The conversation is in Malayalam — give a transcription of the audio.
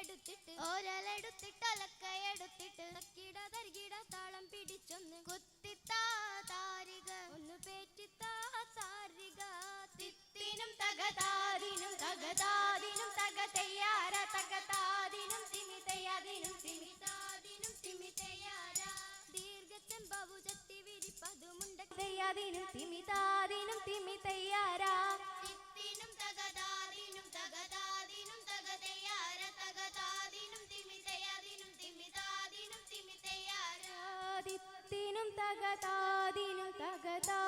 എടുത്തിട്ട് ഓരലെടുത്തിട്ട് അലക്കയെടുത്തിട്ട് തക്കിട തരികിട താളം പിടിച്ചൊന്ന് കുത്തിത്താ താരിക ഒന്ന് പേറ്റിത്താ താരിക തിത്തിനും തകതാദിനും തകതാദിനും തകതയ്യാര തകതാദിനും തിമിതയ്യാദിനും തിമിതാദിനും തിമിതയ്യാര ദീർഘച്ചെമ്പവു ചത്തി വിരിപ്പതുമുണ്ട തയ്യാദിനും തിമിതാദിനും തിമിതയ്യാര തിത്തിനും തകതാദിനും തകതാദിനും തകതയ്യാര തകതാദിനും തിമിതയ്യാദിനും തിമിതാദിനും തിമിതയ്യാര തിത്തിനും തകതാദിനും തകതാ